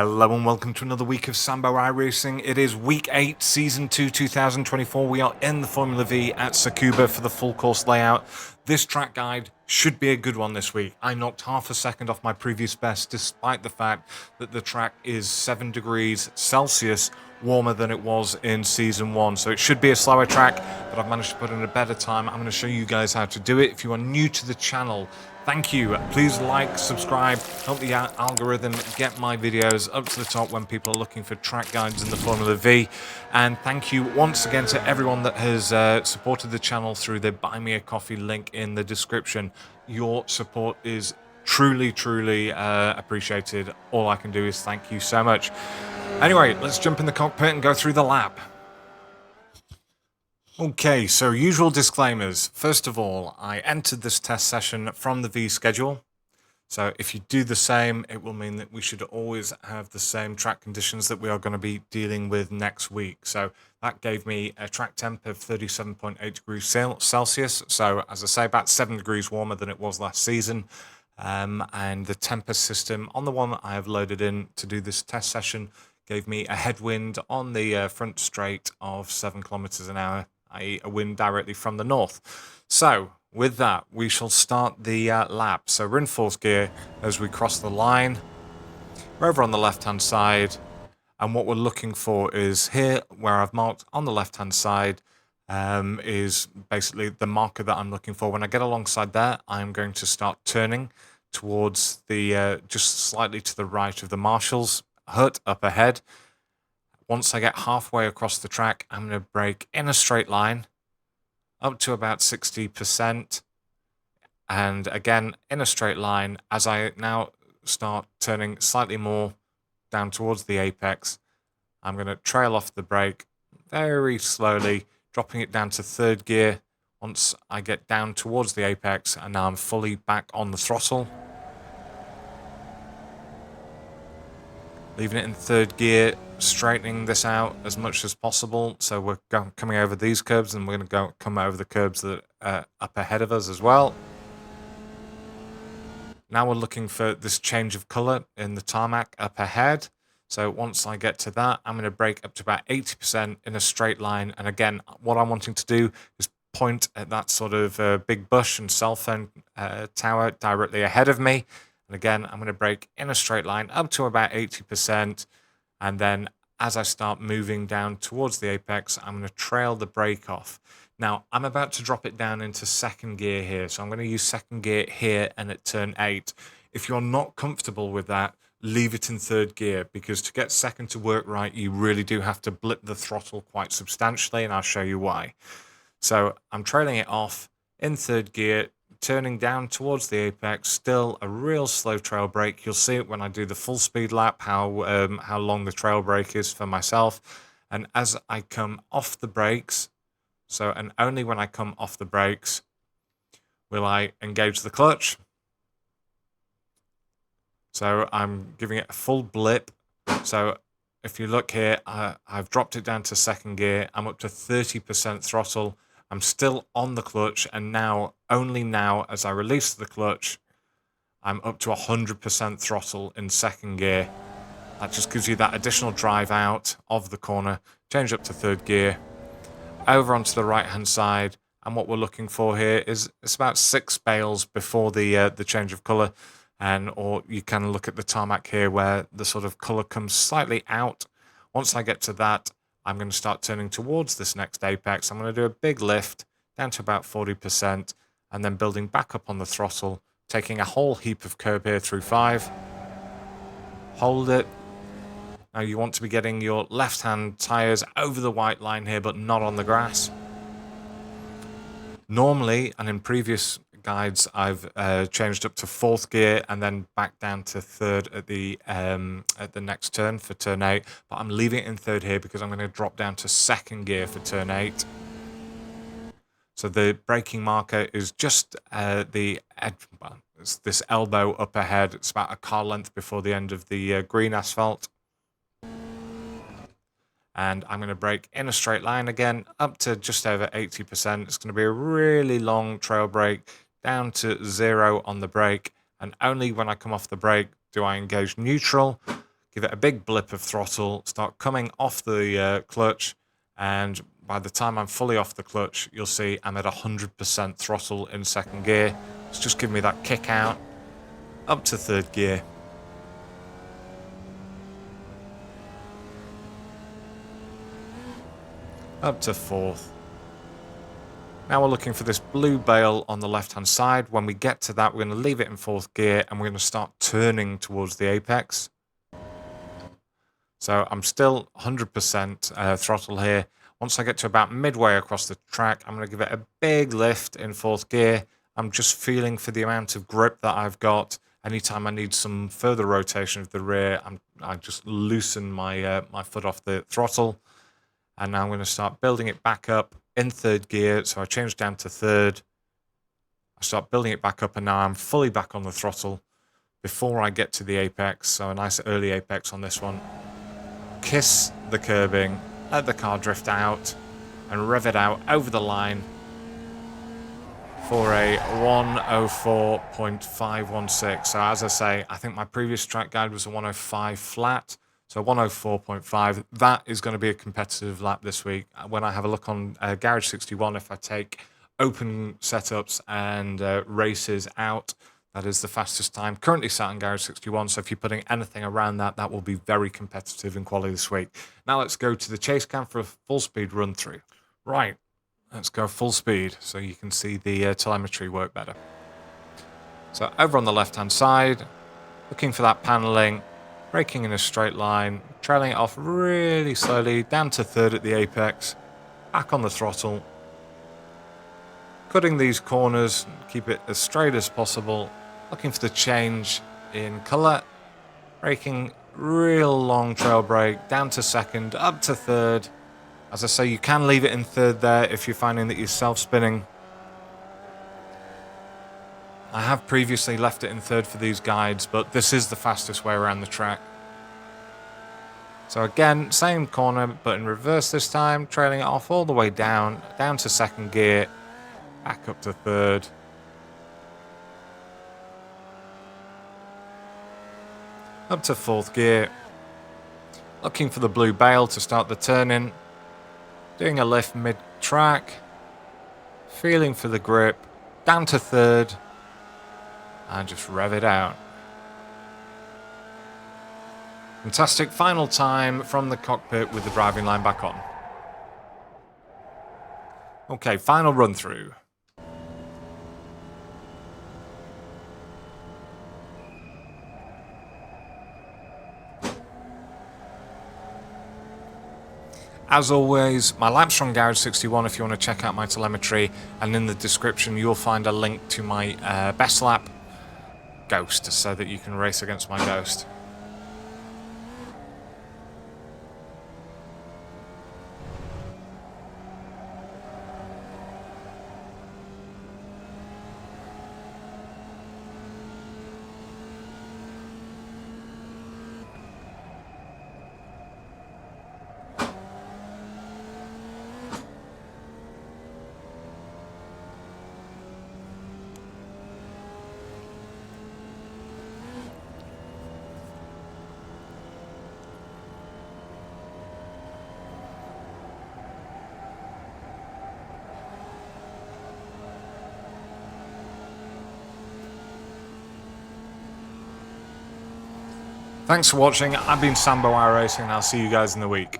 Hello and welcome to another week of Sambo iRacing. It is week 8, season 2, 2024. We are in the Formula Vee at Tsukuba for the full course layout. This track guide should be a good one this week. I knocked half a second off my previous best despite the fact that the track is 7 degrees Celsius warmer than it was in season 1. So it should be a slower track, but I've managed to put in a better time. I'm going to show you guys how to do it. If you are new to the channel, thank you. Please like, subscribe, help the algorithm get my videos up to the top when people are looking for track guides in the Formula Vee. And thank you once again to everyone that has supported the channel through the Buy Me a Coffee link in the description. Your support is truly appreciated. All I can do is thank you so much. Anyway, let's jump in the cockpit and go through the lap. Okay, so usual disclaimers. First of all, I entered this test session from the Vee schedule. So if you do the same, it will mean that we should always have the same track conditions that we are going to be dealing with next week. So that gave me a track temp of 37.8 degrees Celsius. So as I say, about 7 degrees warmer than it was last season. And the Tempest system on the one I have loaded in to do this test session gave me a headwind on the front straight of 7 kilometers an hour, i.e. a wind directly from the north. So with that, we shall start the lap. So we're in 4th gear as we cross the line. We're over on the left-hand side. And what we're looking for is here, where I've marked on the left-hand side, is basically the marker that I'm looking for. When I get alongside there, I'm going to start turning towards the, just slightly to the right of the Marshall's hut up ahead. Once I get halfway across the track, I'm going to brake in a straight line up to about 60%. And again, in a straight line, as I now start turning slightly more down towards the apex, I'm going to trail off the brake very slowly, dropping it down to 3rd gear once I get down towards the apex, and now I'm fully back on the throttle. Leaving it in 3rd gear, straightening this out as much as possible. So we're coming over these curbs, and we're going to come over the curbs that are up ahead of us as well. Now we're looking for this change of color in the tarmac up ahead. So once I get to that, I'm going to brake up to about 80% in a straight line. And again, what I'm wanting to do is point at that sort of big bush and cell phone tower directly ahead of me. And again, I'm going to brake in a straight line up to about 80%. And then as I start moving down towards the apex, I'm going to trail the brake off. Now, I'm about to drop it down into 2nd gear here. So I'm going to use 2nd gear here and at turn 8. If you're not comfortable with that, leave it in 3rd gear, because to get 2nd to work right, you really do have to blip the throttle quite substantially, and I'll show you why. So I'm trailing it off in 3rd gear, turning down towards the apex, still a real slow trail brake. You'll see it when I do the full speed lap, how long the trail brake is for myself. And as I come off the brakes, and only when I come off the brakes will I engage the clutch. So I'm giving it a full blip. So if you look here, I've dropped it down to 2nd gear. I'm up to 30% throttle. I'm still on the clutch, and now, only now, as I release the clutch, I'm up to 100% throttle in 2nd gear. That just gives you that additional drive out of the corner. Change up to 3rd gear, over onto the right-hand side, and what we're looking for here is it's about 6 bales before the change of colour, or you can look at the tarmac here where the sort of colour comes slightly out. Once I get to that, I'm going to start turning towards this next apex. I'm going to do a big lift down to about 40%, and then building back up on the throttle, taking a whole heap of curb here through 5. Hold it. Now you want to be getting your left-hand tyres over the white line here, but not on the grass. Normally, and in previous guides, I've changed up to 4th gear and then back down to 3rd at the next turn for turn 8. But I'm leaving it in 3rd here because I'm going to drop down to 2nd gear for turn 8. So the braking marker is just it's this elbow up ahead. It's about a car length before the end of the green asphalt. And I'm going to brake in a straight line again up to just over 80%. It's going to be a really long trail brake down to 0 on the brake, and only when I come off the brake do I engage neutral, give it a big blip of throttle, start coming off the clutch, and by the time I'm fully off the clutch, you'll see I'm at 100% throttle in second gear. It's just giving me that kick out, up to third gear. Up to fourth. Now we're looking for this blue bail on the left-hand side. When we get to that, we're going to leave it in fourth gear and we're going to start turning towards the apex. So I'm still 100% throttle here. Once I get to about midway across the track, I'm going to give it a big lift in fourth gear. I'm just feeling for the amount of grip that I've got. Anytime I need some further rotation of the rear, I just loosen my my foot off the throttle. And now I'm going to start building it back up in third gear. So I change down to third. I start building it back up, and now I'm fully back on the throttle before I get to the apex. So a nice early apex on this one. Kiss the curbing, let the car drift out, and rev it out over the line for a 104.516. So as I say, I think my previous track guide was a 105 flat. So 104.5, that is going to be a competitive lap this week. When I have a look on Garage 61, if I take open setups and races out, that is the fastest time currently sat in Garage 61. So if you're putting anything around that, that will be very competitive in quality this week. Now let's go to the chase cam for a full speed run through. Right, let's go full speed so you can see the telemetry work better. So over on the left-hand side, looking for that paneling, braking in a straight line, trailing it off really slowly, down to third at the apex, back on the throttle, cutting these corners, keep it as straight as possible, looking for the change in colour, braking real long trail brake, down to second, up to third. As I say, you can leave it in third there if you're finding that you're self-spinning. I have previously left it in third for these guides, but this is the fastest way around the track. So again, same corner, but in reverse this time, trailing it off all the way down to second gear, back up to third. Up to fourth gear. Looking for the blue bail to start the turn-in. Doing a lift mid-track. Feeling for the grip. Down to third. And just rev it out. Fantastic final time from the cockpit with the driving line back on. Okay, final run through. As always, my laps from Garage 61 if you want to check out my telemetry, and in the description you'll find a link to my best lap Ghost so that you can race against my Ghost. Thanks for watching. I've been Sambo iRacing, and I'll see you guys in the week.